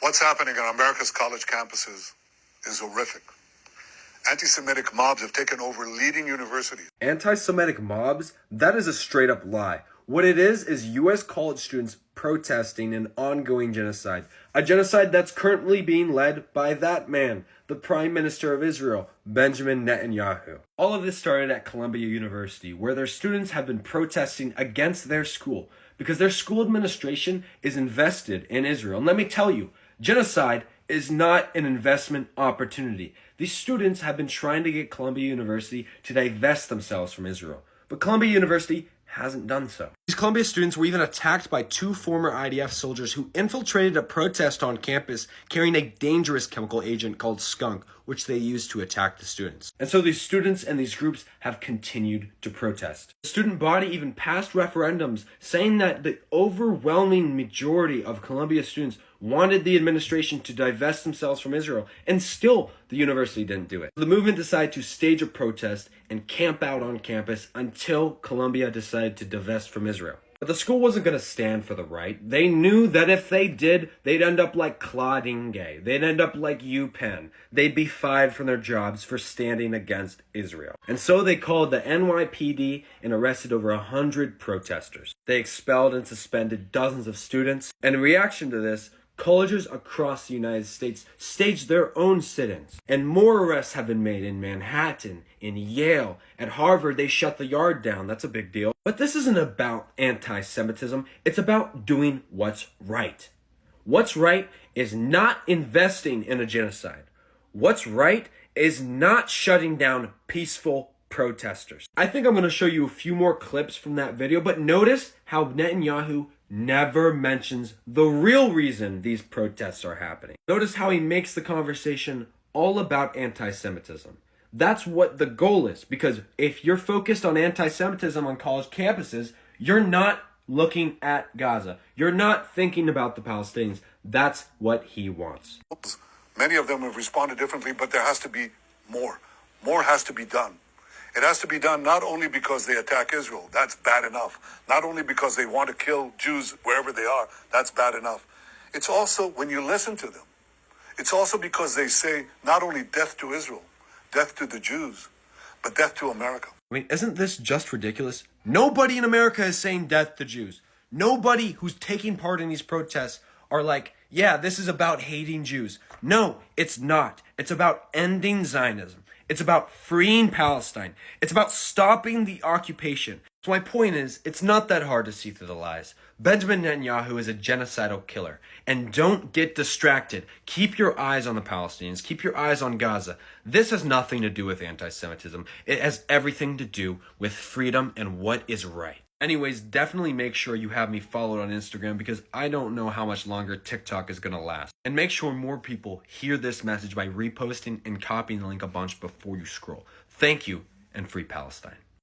What's happening on America's college campuses is horrific. Anti-Semitic mobs have taken over leading universities. Anti-Semitic mobs? That is a straight up lie. What it is U.S. college students protesting an ongoing genocide. A genocide that's currently being led by that man, the Prime Minister of Israel, Benjamin Netanyahu. All of this started at Columbia University, where their students have been protesting against their school because their school administration is invested in Israel. And let me tell you, genocide is not an investment opportunity. These students have been trying to get Columbia University to divest themselves from Israel, but Columbia University hasn't done so. These Columbia students were even attacked by 2 former IDF soldiers who infiltrated a protest on campus carrying a dangerous chemical agent called skunk, which they used to attack the students. And so these students and these groups have continued to protest. The student body even passed referendums saying that the overwhelming majority of Columbia students wanted the administration to divest themselves from Israel, and still the university didn't do it. The movement decided to stage a protest and camp out on campus until Columbia decided to divest from Israel. But the school wasn't going to stand for the right. They knew that if they did, they'd end up like Claudine Gay. They'd end up like UPenn. They'd be fired from their jobs for standing against Israel. And so they called the NYPD and arrested over 100 protesters. They expelled and suspended dozens of students. And in reaction to this, colleges across the United States staged their own sit-ins. And more arrests have been made in Manhattan, in Yale. At Harvard, they shut the yard down. That's a big deal. But this isn't about anti-Semitism. It's about doing what's right. What's right is not investing in a genocide. What's right is not shutting down peaceful protesters. I think I'm going to show you a few more clips from that video, but notice how Netanyahu never mentions the real reason these protests are happening. Notice how he makes the conversation all about anti-Semitism. That's what the goal is, because if you're focused on anti-Semitism on college campuses, you're not looking at Gaza. You're not thinking about the Palestinians. That's what he wants. Many of them have responded differently, but there has to be more. More has to be done. It has to be done not only because they attack Israel, that's bad enough. Not only because they want to kill Jews wherever they are, that's bad enough. It's also, when you listen to them, it's also because they say not only death to Israel, death to the Jews, but death to America. I mean, isn't this just ridiculous? Nobody in America is saying death to Jews. Nobody who's taking part in these protests are like, yeah, this is about hating Jews. No, it's not. It's about ending Zionism. It's about freeing Palestine. It's about stopping the occupation. So my point is, it's not that hard to see through the lies. Benjamin Netanyahu is a genocidal killer. And don't get distracted. Keep your eyes on the Palestinians. Keep your eyes on Gaza. This has nothing to do with anti-Semitism. It has everything to do with freedom and what is right. Anyways, definitely make sure you have me followed on Instagram, because I don't know how much longer TikTok is going to last. And make sure more people hear this message by reposting and copying the link a bunch before you scroll. Thank you, and free Palestine.